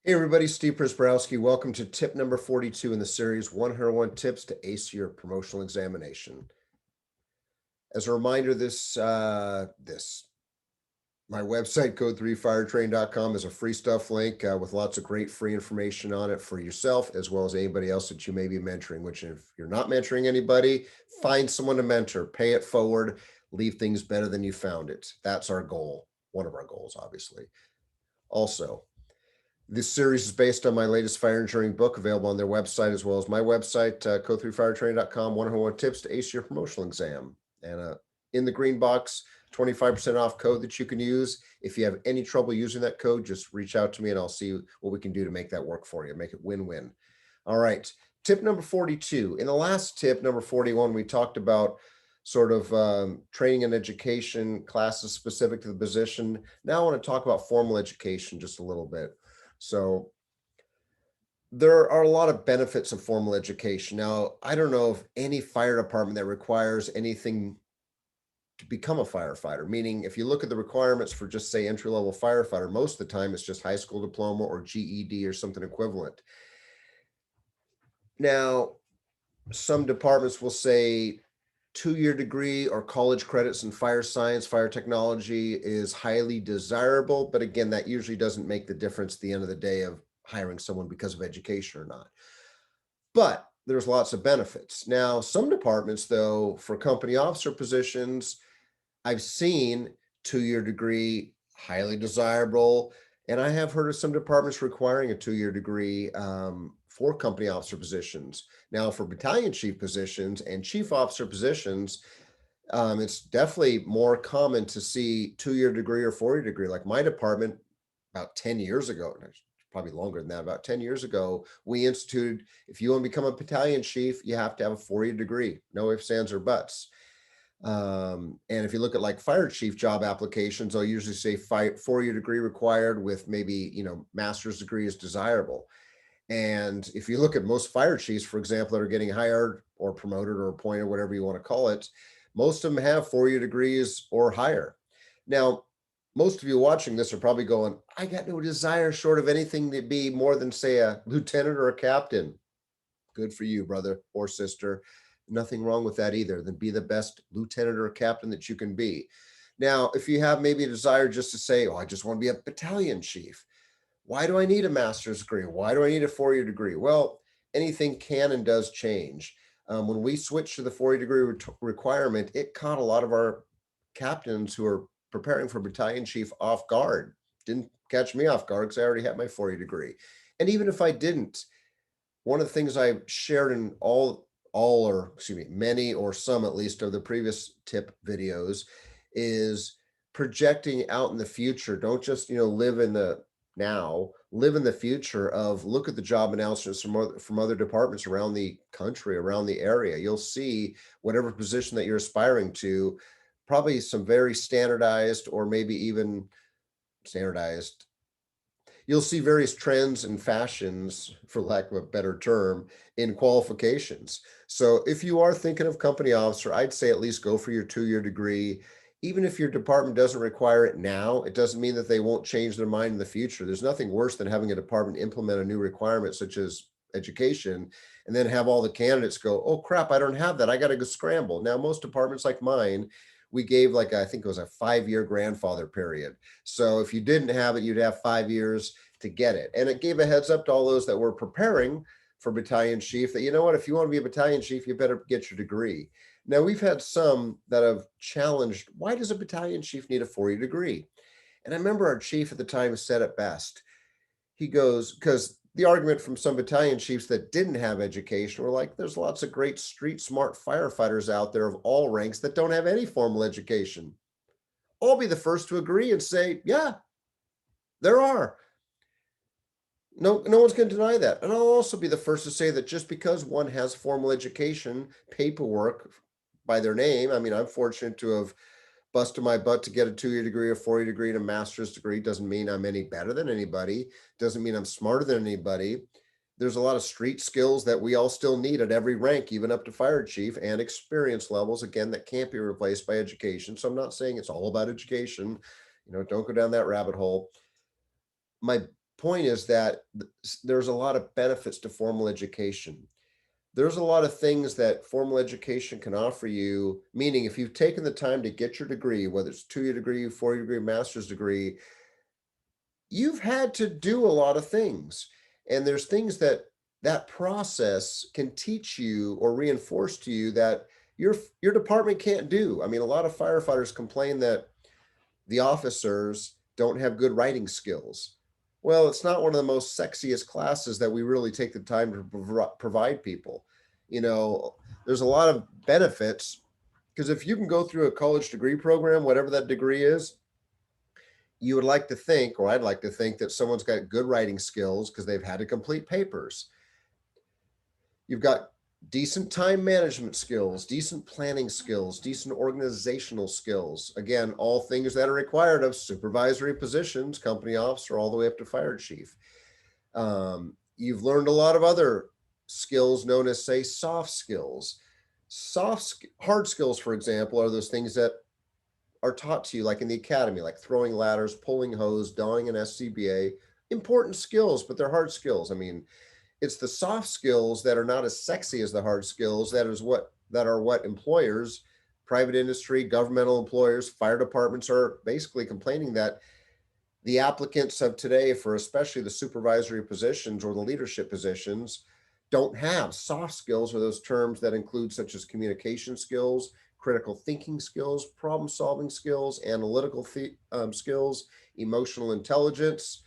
Hey everybody, Steve Prisbrowski. Welcome to tip number 42 in the series 101 Tips to Ace Your Promotional Examination. As a reminder, my website, code3firetrain.com, is a free stuff link with lots of great free information on it for yourself as well as anybody else that you may be mentoring, which if you're not mentoring anybody, find someone to mentor, pay it forward, leave things better than you found it. That's our goal. One of our goals, obviously. Also, this series is based on my latest fire engineering book, available on their website as well as my website, code3firetraining.com, 101 tips to ace your promotional exam. And in the green box, 25% off code that you can use. If you have any trouble using that code, just reach out to me and I'll see what we can do to make that work for you, make it win-win. All right, tip number 42. In the last tip, number 41, we talked about sort of training and education classes specific to the position. Now I want to talk about formal education just a little bit. So there are a lot of benefits of formal education. Now, I don't know of any fire department that requires anything to become a firefighter, meaning if you look at the requirements for just say entry-level firefighter, most of the time it's just high school diploma or GED or something equivalent. Now, some departments will say 2-year degree or college credits in fire science, fire technology is highly desirable. But again, that usually doesn't make the difference at the end of the day of hiring someone because of education or not. But there's lots of benefits. Now, some departments, though, for company officer positions, I've seen 2-year degree, highly desirable. And I have heard of some departments requiring a 2-year degree for company officer positions. Now, for battalion chief positions and chief officer positions, it's definitely more common to see 2-year degree or 4-year degree. Like my department, about 10 years ago, and it's probably longer than that, about 10 years ago, we instituted, if you want to become a battalion chief, you have to have a 4-year degree, no ifs, ands, or buts. And if you look at like fire chief job applications, I'll usually say 4-year degree required with maybe, master's degree is desirable. And if you look at most fire chiefs, for example, that are getting hired or promoted or appointed, whatever you want to call it, most of them have 4-year degrees or higher. Now, most of you watching this are probably going, I got no desire short of anything to be more than, say, a lieutenant or a captain. Good for you, brother or sister. Nothing wrong with that either. Then be the best lieutenant or captain that you can be. Now, if you have maybe a desire just to say, oh, I just want to be a battalion chief. Why do I need a master's degree? Why do I need a 4-year degree? Well, anything can and does change. When we switched to the 4-year degree requirement, it caught a lot of our captains who are preparing for battalion chief off guard. Didn't catch me off guard because I already had my 4-year degree. And even if I didn't, one of the things I shared in or excuse me, many or some at least of the previous tip videos is projecting out in the future. Don't just, live in the now, live in the future of look at the job announcements from other departments around the country, around the area. You'll see whatever position that you're aspiring to, probably some very standardized or maybe even standardized, you'll see various trends and fashions, for lack of a better term, in qualifications. So if you are thinking of company officer, I'd say at least go for your 2-year degree. Even if your department doesn't require it now, it doesn't mean that they won't change their mind in the future. There's nothing worse than having a department implement a new requirement such as education and then have all the candidates go, oh crap, I don't have that. I got to go scramble. Now, most departments like mine, we gave like, I think it was a 5-year grandfather period. So if you didn't have it, you'd have 5 years to get it. And it gave a heads up to all those that were preparing for battalion chief that, you know what, if you want to be a battalion chief, you better get your degree. Now, we've had some that have challenged, why does a battalion chief need a 4-year degree? And I remember our chief at the time said it best. He goes, because the argument from some battalion chiefs that didn't have education were like, there's lots of great street smart firefighters out there of all ranks that don't have any formal education. I'll be the first to agree and say, yeah, there are. No one's going to deny that. And I'll also be the first to say that just because one has formal education, paperwork by their name, I mean, I'm fortunate to have busted my butt to get a 2-year degree, a 4-year degree, and a master's degree. Doesn't mean I'm any better than anybody. Doesn't mean I'm smarter than anybody. There's a lot of street skills that we all still need at every rank, even up to fire chief, and experience levels, again, that can't be replaced by education. So I'm not saying it's all about education. Don't go down that rabbit hole. My point is that there's a lot of benefits to formal education. There's a lot of things that formal education can offer you, meaning if you've taken the time to get your degree, whether it's 2-year degree, 4-year degree, master's degree, you've had to do a lot of things. And there's things that that process can teach you or reinforce to you that your department can't do. I mean, a lot of firefighters complain that the officers don't have good writing skills. Well, it's not one of the most sexiest classes that we really take the time to provide people. You know, there's a lot of benefits because if you can go through a college degree program, whatever that degree is, you would like to think, or I'd like to think, that someone's got good writing skills because they've had to complete papers. You've got decent time management skills, decent planning skills, decent organizational skills. Again, all things that are required of supervisory positions, company officer, all the way up to fire chief. You've learned a lot of other skills known as, say, soft skills. Hard skills, for example, are those things that are taught to you, like in the academy, like throwing ladders, pulling hose, donning an SCBA. Important skills, but they're hard skills. I mean, it's the soft skills that are not as sexy as the hard skills that are what employers, private industry, governmental employers, fire departments are basically complaining that the applicants of today, for especially the supervisory positions or the leadership positions, don't have. Soft skills are those terms that include such as communication skills, critical thinking skills, problem solving skills, analytical skills, emotional intelligence,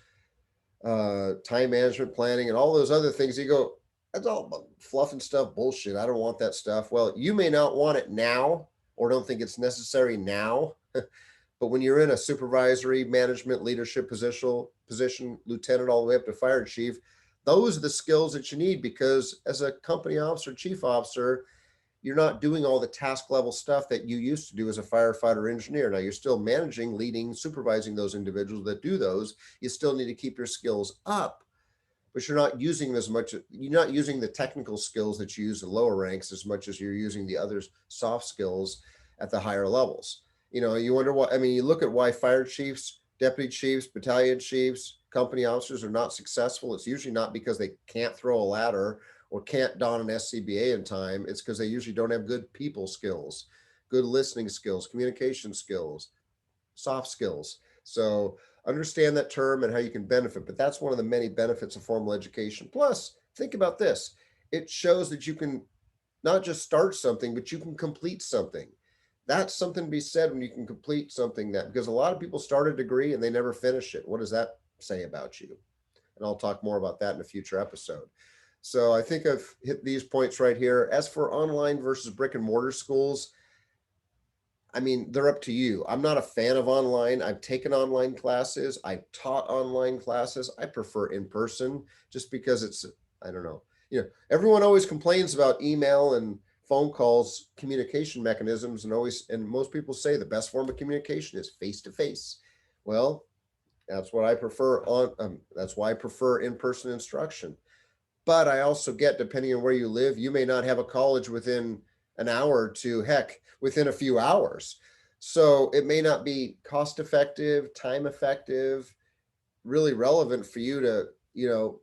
time management, planning, and all those other things. You go, that's all fluff and stuff, bullshit. I don't want that stuff. Well, you may not want it now or don't think it's necessary now, but when you're in a supervisory management leadership position, lieutenant all the way up to fire chief, those are the skills that you need because as a company officer, chief officer, you're not doing all the task level stuff that you used to do as a firefighter engineer. Now you're still managing, leading, supervising those individuals that do those. You still need to keep your skills up, but you're not using them as much. You're not using the technical skills that you use in lower ranks as much as you're using the other soft skills at the higher levels. You know, you wonder why. I mean, you look at why fire chiefs, deputy chiefs, battalion chiefs, company officers are not successful. It's usually not because they can't throw a ladder or can't don an SCBA in time. It's because they usually don't have good people skills, good listening skills, communication skills, soft skills. So understand that term and how you can benefit. But that's one of the many benefits of formal education. Plus, think about this. It shows that you can not just start something, but you can complete something. That's something to be said when you can complete something that, because a lot of people start a degree and they never finish it. What does that say about you? And I'll talk more about that in a future episode. So I think I've hit these points right here. As for online versus brick and mortar schools, I mean, they're up to you. I'm not a fan of online. I've taken online classes. I've taught online classes. I prefer in person just because it's, I don't know. You know, everyone always complains about email and phone calls, communication mechanisms, and most people say the best form of communication is face to face. Well, that's what I prefer that's why I prefer in-person instruction. But I also get, depending on where you live, you may not have a college within an hour or two, heck, within a few hours. So it may not be cost effective, time effective, really relevant for you to, you know,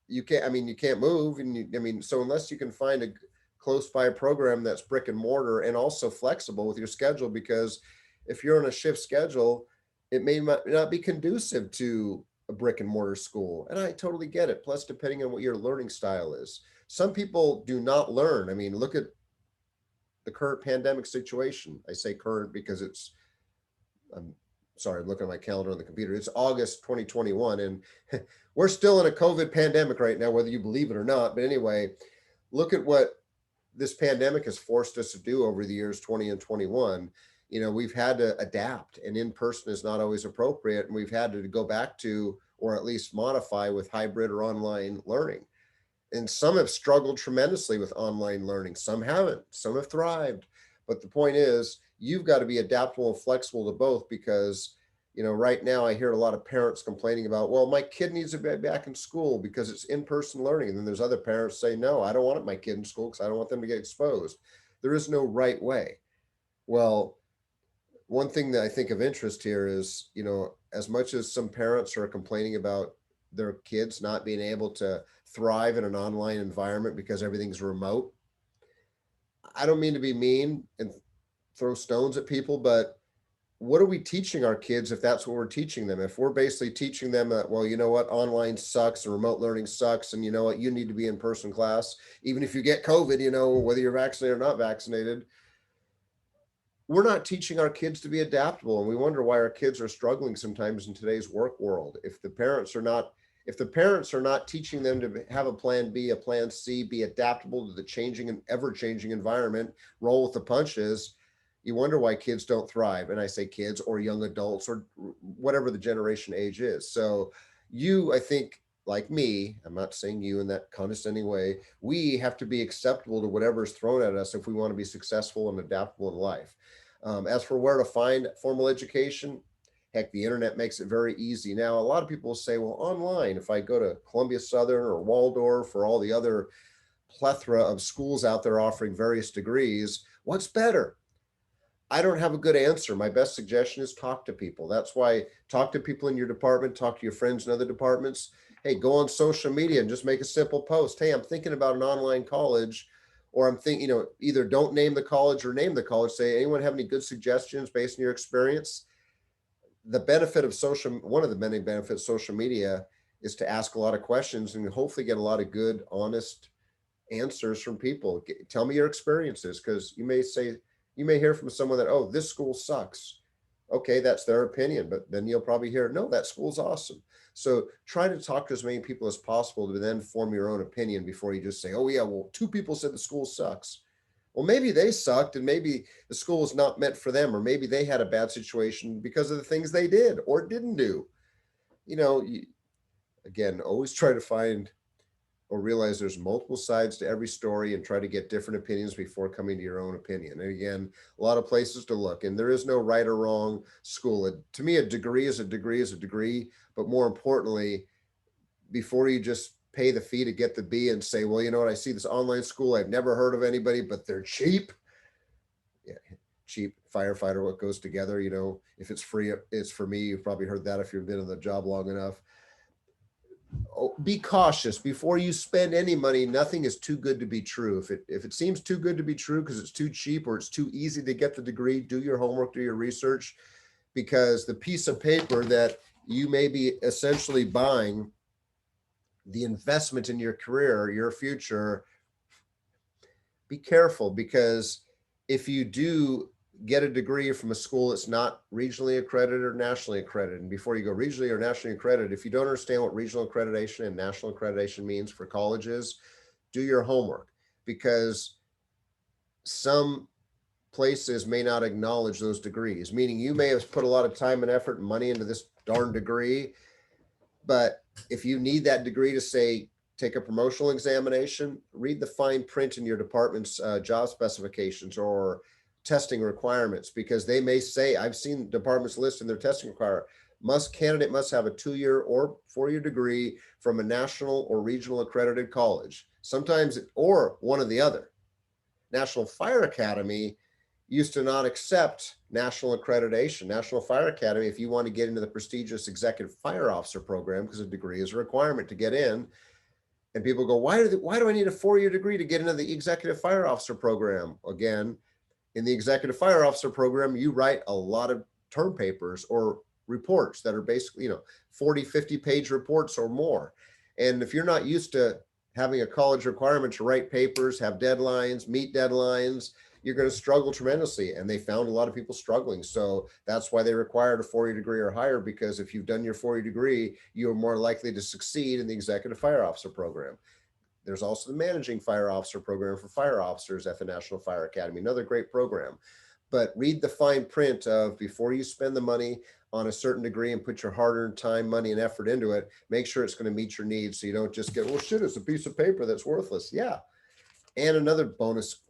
you can't, I mean, you can't move. And I mean, so unless you can find a close by program that's brick and mortar and also flexible with your schedule, because if you're on a shift schedule, it may not be conducive to a brick and mortar school. And I totally get it. Plus, depending on what your learning style is, some people do not learn. I mean, look at the current pandemic situation. I say current because I'm sorry, I'm looking at my calendar on the computer. It's August 2021, and we're still in a COVID pandemic right now, whether you believe it or not. But anyway, look at what this pandemic has forced us to do over the years 20 and 21. You know, we've had to adapt, and in person is not always appropriate. And we've had to go back to, or at least modify with hybrid or online learning. And some have struggled tremendously with online learning. Some haven't, some have thrived. But the point is, you've got to be adaptable and flexible to both because, you know, right now I hear a lot of parents complaining about, well, my kid needs to be back in school because it's in-person learning. And then there's other parents say, no, I don't want my kid in school because I don't want them to get exposed. There is no right way. Well, one thing that I think of interest here is, you know, as much as some parents are complaining about their kids not being able to thrive in an online environment because everything's remote. I don't mean to be mean and throw stones at people, but what are we teaching our kids if that's what we're teaching them? If we're basically teaching them that, well, you know what, online sucks and remote learning sucks, and you know what, you need to be in person class, even if you get COVID, whether you're vaccinated or not vaccinated, we're not teaching our kids to be adaptable. And we wonder why our kids are struggling sometimes in today's work world. If the parents are not teaching them to have a plan B, a plan C, be adaptable to the changing and ever-changing environment, roll with the punches, you wonder why kids don't thrive. And I say kids or young adults or whatever the generation age is. So I think, like me, I'm not saying you in that condescending way, we have to be acceptable to whatever is thrown at us if we want to be successful and adaptable in life. As for where to find formal education, heck, the internet makes it very easy. Now, a lot of people will say, well, online, if I go to Columbia Southern or Waldorf or all the other plethora of schools out there offering various degrees, what's better? I don't have a good answer. My best suggestion is talk to people. That's why talk to people in your department, talk to your friends in other departments. Hey, go on social media and just make a simple post. Hey, I'm thinking about an online college, or I'm thinking, either don't name the college or name the college. Say, anyone have any good suggestions based on your experience? One of the many benefits of social media is to ask a lot of questions and hopefully get a lot of good, honest answers from people. Tell me your experiences, because you may hear from someone that, oh, this school sucks. Okay, that's their opinion, but then you'll probably hear, no, that school's awesome. So try to talk to as many people as possible to then form your own opinion before you just say, oh yeah, well, two people said the school sucks. Well, maybe they sucked and maybe the school is not meant for them, or maybe they had a bad situation because of the things they did or didn't do. You know, again, always try to find or realize there's multiple sides to every story and try to get different opinions before coming to your own opinion. And again, a lot of places to look, and there is no right or wrong school. To me, a degree is a degree is a degree, but more importantly, before you just pay the fee to get the B and say, well, you know what, I see this online school, I've never heard of anybody, but they're cheap. Yeah, cheap firefighter, what goes together, if it's free, it's for me. You've probably heard that if you've been in the job long enough. Be cautious before you spend any money. Nothing is too good to be true. If it seems too good to be true because it's too cheap or it's too easy to get the degree, do your homework, do your research, because the piece of paper that you may be essentially buying, the investment in your career, your future, be careful, because if you do get a degree from a school that's not regionally accredited or nationally accredited, and before you go regionally or nationally accredited, if you don't understand what regional accreditation and national accreditation means for colleges, do your homework, because some places may not acknowledge those degrees, meaning you may have put a lot of time and effort and money into this darn degree, but if you need that degree to, say, take a promotional examination, read the fine print in your department's job specifications or testing requirements, because they may say, I've seen departments list in their testing requirement, candidate must have a 2-year or 4-year degree from a national or regional accredited college, sometimes, or one or the other. National Fire Academy used to not accept national accreditation. National Fire Academy, if you want to get into the prestigious executive fire officer program, because a degree is a requirement to get in, and people go, why do I need a 4-year degree to get into the executive fire officer program? Again, in the executive fire officer program, you write a lot of term papers or reports that are basically, 40, 50-page reports or more. And if you're not used to having a college requirement to write papers, have deadlines, meet deadlines, you're going to struggle tremendously. And they found a lot of people struggling. So that's why they required a 4-year degree or higher, because if you've done your 4-year degree, you are more likely to succeed in the executive fire officer program. There's also the managing fire officer program for fire officers at the National Fire Academy, another great program. But read the fine print of, before you spend the money on a certain degree and put your hard-earned time, money, and effort into it, make sure it's going to meet your needs, so you don't just get, well, shit, it's a piece of paper that's worthless. Yeah. And another bonus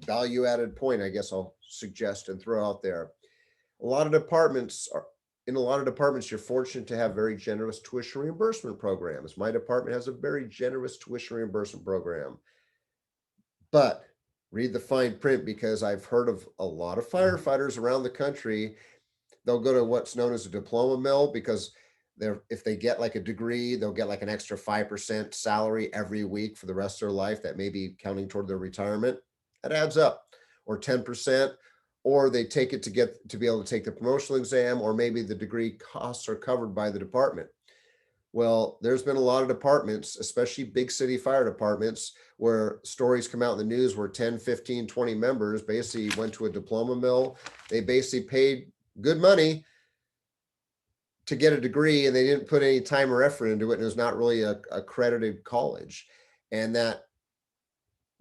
value-added point, I guess I'll suggest and throw out there. A lot of departments are, in a lot of departments, you're fortunate to have very generous tuition reimbursement programs. My department has a very generous tuition reimbursement program. But read the fine print, because I've heard of a lot of firefighters around the country. They'll go to what's known as a diploma mill, because if they get like a degree, they'll get like an extra 5% salary every week for the rest of their life. That may be counting toward their retirement. That adds up. Or 10%, or they take it to be able to take the promotional exam, or maybe the degree costs are covered by the department. Well, there's been a lot of departments, especially big city fire departments, where stories come out in the news where 10, 15, 20 members basically went to a diploma mill. They basically paid good money to get a degree, and they didn't put any time or effort into it. And it was not really a accredited college. And that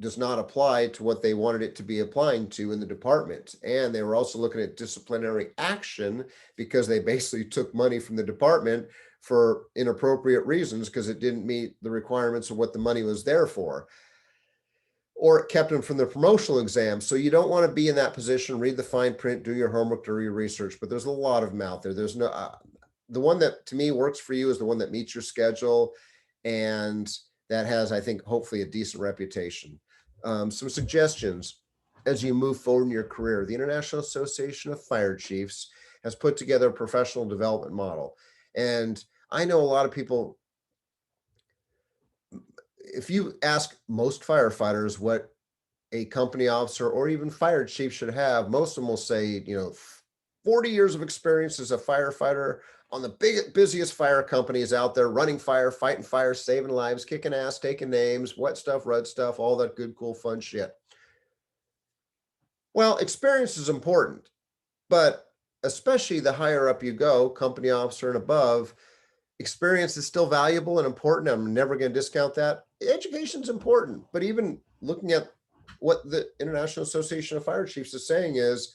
does not apply to what they wanted it to be applying to in the department. And they were also looking at disciplinary action because they basically took money from the department for inappropriate reasons because it didn't meet the requirements of what the money was there for, or it kept them from the promotional exam. So you don't want to be in that position. Read the fine print, do your homework, do your research, but there's a lot of them out there. There's no the one that to me works for you is the one that meets your schedule and that has, I think, hopefully a decent reputation. Some suggestions as you move forward in your career. The International Association of Fire Chiefs has put together a professional development model. And I know a lot of people, if you ask most firefighters what a company officer or even fire chief should have, most of them will say, 40 years of experience as a firefighter on the busiest fire companies out there, running fire, fighting fire, saving lives, kicking ass, taking names, wet stuff, red stuff, all that good, cool, fun shit. Well, experience is important, but especially the higher up you go, company officer and above, experience is still valuable and important. I'm never going to discount that. Education is important, but even looking at what the International Association of Fire Chiefs is saying is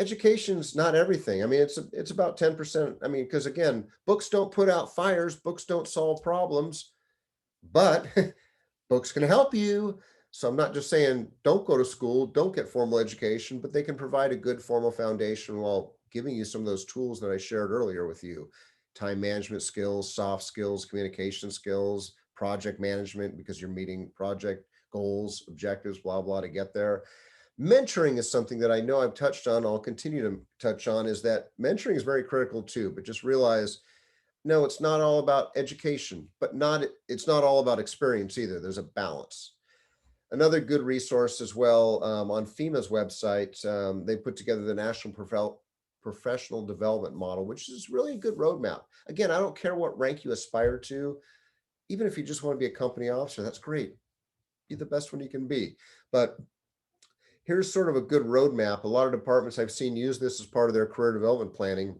education's not everything. I mean, it's about 10%. I mean, because again, books don't put out fires, books don't solve problems, but books can help you. So I'm not just saying don't go to school, don't get formal education, but they can provide a good formal foundation while giving you some of those tools that I shared earlier with you. Time management skills, soft skills, communication skills, project management, because you're meeting project goals, objectives, blah, blah, to get there. Mentoring is something that I know I've touched on, I'll continue to touch on, is that mentoring is very critical too, but just realize, no, it's not all about education, but it's not all about experience either. There's a balance. Another good resource as well, on FEMA's website, they put together the National Professional Development Model, which is really a good roadmap. Again, I don't care what rank you aspire to, even if you just want to be a company officer, that's great. Be the best one you can be. But here's sort of a good roadmap. A lot of departments I've seen use this as part of their career development planning.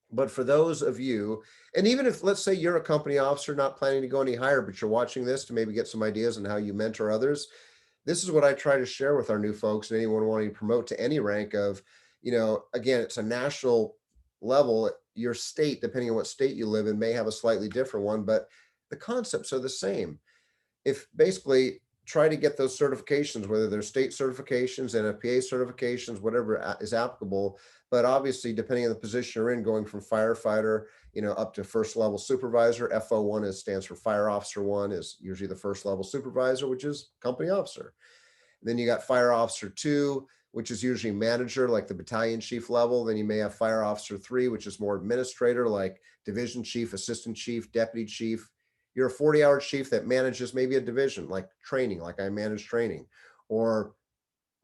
But for those of you, and even if, let's say you're a company officer not planning to go any higher, but you're watching this to maybe get some ideas on how you mentor others, this is what I try to share with our new folks and anyone wanting to promote to any rank of, again, it's a national level. Your state, depending on what state you live in, may have a slightly different one, but the concepts are the same. If basically try to get those certifications, whether they're state certifications, NFPA certifications, whatever is applicable. But obviously, depending on the position you're in, going from firefighter, up to first level supervisor, FO1 stands for fire officer 1, is usually the first level supervisor, which is company officer. Then you got fire officer 2, which is usually manager, like the battalion chief level. Then you may have fire officer 3, which is more administrator, like division chief, assistant chief, deputy chief. You're a 40-hour chief that manages maybe a division, like training, like I manage training, or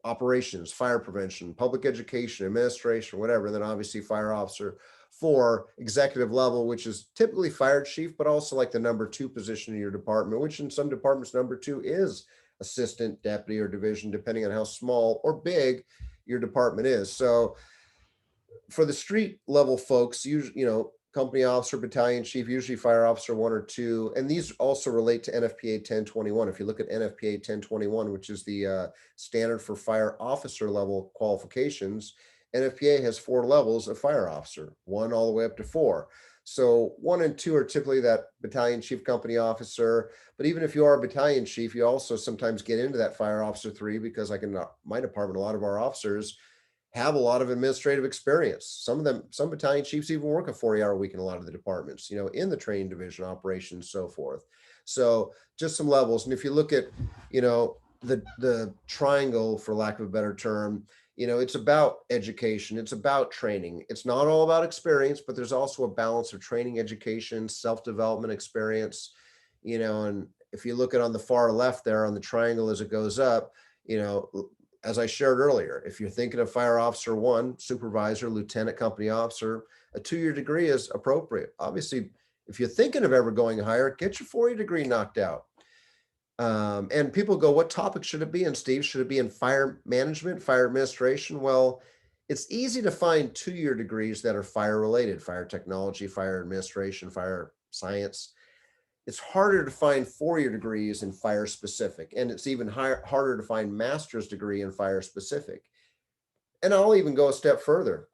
operations, fire prevention, public education, administration, whatever. And then obviously fire officer 4, executive level, which is typically fire chief, but also like the number 2 position in your department, which in some departments, number 2 is assistant, deputy, or division, depending on how small or big your department is. So for the street level folks, usually, company officer, battalion chief, usually fire officer 1 or 2. And these also relate to NFPA 1021. If you look at NFPA 1021, which is the standard for fire officer level qualifications, NFPA has 4 levels of fire officer, 1 all the way up to 4. So 1 and 2 are typically that battalion chief, company officer. But even if you are a battalion chief, you also sometimes get into that fire officer 3, because like in my department, a lot of our officers have a lot of administrative experience. Some battalion chiefs even work a 40-hour week in a lot of the departments, in the training division, operations, so forth. So just some levels. And if you look at, the triangle, for lack of a better term, It's about education. It's about training. It's not all about experience, but there's also a balance of training, education, self-development experience, and if you look at on the far left there on the triangle as it goes up, you know, as I shared earlier, if you're thinking of fire officer one, supervisor, lieutenant, company officer, a 2-year degree is appropriate. Obviously, if you're thinking of ever going higher, get your 4-year degree knocked out. And people go, what topic should it be in, Steve? Should it be in fire management, fire administration? Well, it's easy to find 2-year degrees that are fire related, fire technology, fire administration, fire science. It's harder to find 4-year degrees in fire specific, and it's even harder to find master's degree in fire specific. And I'll even go a step further.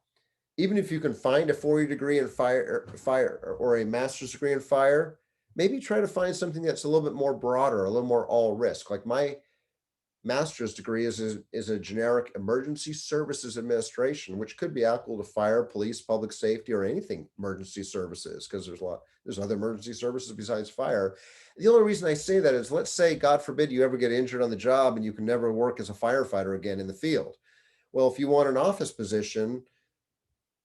Even if you can find a 4-year degree in fire or a master's degree in fire, maybe try to find something that's a little bit more broader, a little more all risk. Like my master's degree is a generic emergency services administration, which could be applicable to fire, police, public safety, or anything emergency services, because there's other emergency services besides fire. The only reason I say that is, let's say, God forbid, you ever get injured on the job and you can never work as a firefighter again in the field. Well, if you want an office position,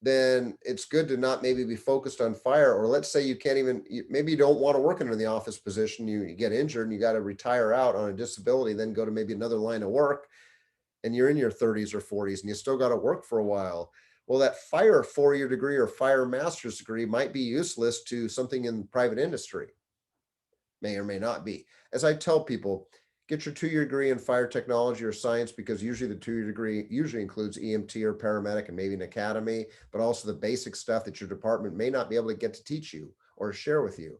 then it's good to not maybe be focused on fire. Or let's say you can't even, maybe you don't want to work in the office position, you get injured and you got to retire out on a disability, then go to maybe another line of work, and you're in your 30s or 40s and you still got to work for a while. Well, that fire 4-year degree or fire master's degree might be useless to something in private industry, may or may not be. As I tell people, get your 2-year degree in fire technology or science, because usually the 2-year degree usually includes EMT or paramedic and maybe an academy, but also the basic stuff that your department may not be able to get to teach you or share with you.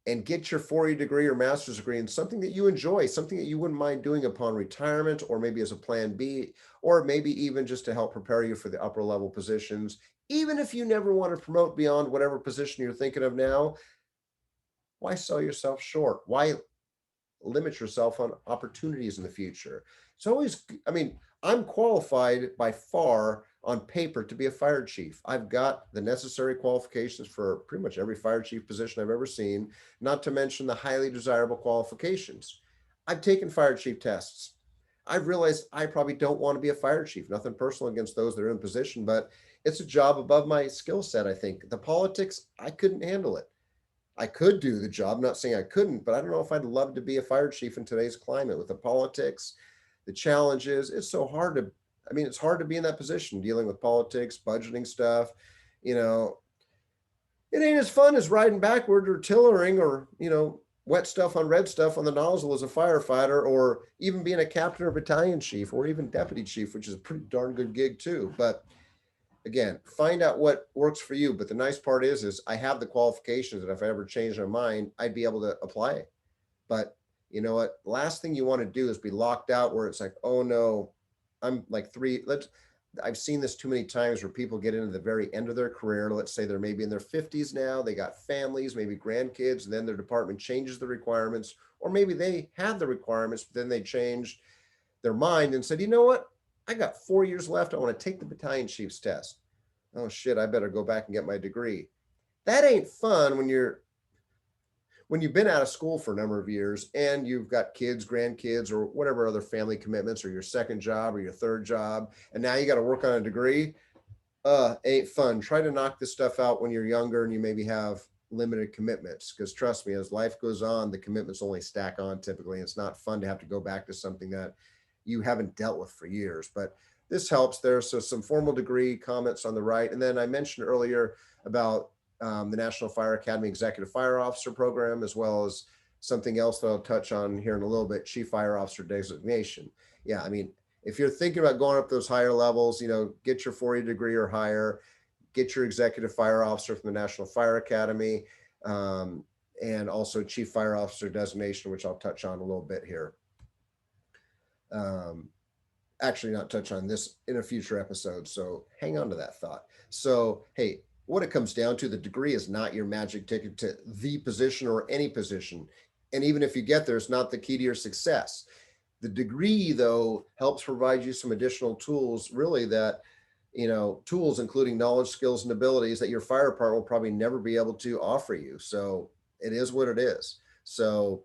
And get your 4-year degree or master's degree in something that you enjoy, something that you wouldn't mind doing upon retirement, or maybe as a plan B, or maybe even just to help prepare you for the upper level positions. Even if you never want to promote beyond whatever position you're thinking of now, why sell yourself short? Why limit yourself on opportunities in the future? It's always, I mean, I'm qualified by far on paper to be a fire chief. I've got the necessary qualifications for pretty much every fire chief position I've ever seen, not to mention the highly desirable qualifications. I've taken fire chief tests. I've realized I probably don't want to be a fire chief. Nothing personal against those that are in position, but it's a job above my skill set. I think the politics, I couldn't handle it. I could do the job, not saying I couldn't, but I don't know if I'd love to be a fire chief in today's climate with the politics, the challenges. It's so hard to, I mean, it's hard to be in that position dealing with politics, budgeting stuff. You know, it ain't as fun as riding backward or tillering or, wet stuff on red stuff on the nozzle as a firefighter, or even being a captain or battalion chief or even deputy chief, which is a pretty darn good gig too. But again, find out what works for you. But the nice part is I have the qualifications that if I ever change my mind, I'd be able to apply it. But you know what? Last thing you want to do is be locked out where it's like, oh no, I'm like I've seen this too many times where people get into the very end of their career. Let's say they're maybe in their 50s now, they got families, maybe grandkids, and then their department changes the requirements, or maybe they had the requirements, but then they changed their mind and said, you know what? I got 4 years left. I want to take the battalion chief's test. Oh shit, I better go back and get my degree. That ain't fun when you've been out of school for a number of years and you've got kids, grandkids, or whatever other family commitments, or your second job or your third job, and now you got to work on a degree. Ain't fun. Try to knock this stuff out when you're younger and you maybe have limited commitments, because trust me, as life goes on, the commitments only stack on typically. It's not fun to have to go back to something that you haven't dealt with for years. But this helps there. So some formal degree comments on the right. And then I mentioned earlier about the National Fire Academy Executive Fire Officer Program, as well as something else that I'll touch on here in a little bit, Chief Fire Officer designation. Yeah, I mean, if you're thinking about going up those higher levels, get your 4-year degree or higher, get your Executive Fire Officer from the National Fire Academy, and also Chief Fire Officer designation, which I'll touch on a little bit here. Actually not touch on this in a future episode, so hang on to that thought. So hey, what it comes down to, the degree is not your magic ticket to the position or any position, and even if you get there, it's not the key to your success. The degree though helps provide you some additional tools, really, that tools including knowledge, skills, and abilities that your fire department will probably never be able to offer you. So it is what it is. So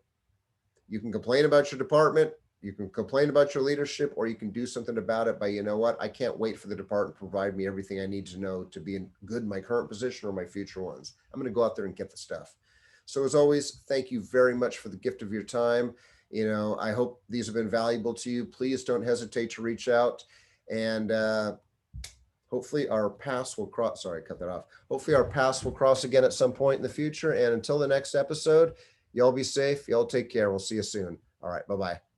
you can complain about your department, You can complain about your leadership, or you can do something about it by, you know what, I can't wait for the department to provide me everything I need to know to be in good in my current position or my future ones. I'm going to go out there and get the stuff. So as always, thank you very much for the gift of your time. I hope these have been valuable to you. Please don't hesitate to reach out, and hopefully our paths will cross. Sorry, cut that off. Hopefully our paths will cross again at some point in the future. And until the next episode, y'all be safe. Y'all take care. We'll see you soon. All right. Bye-bye.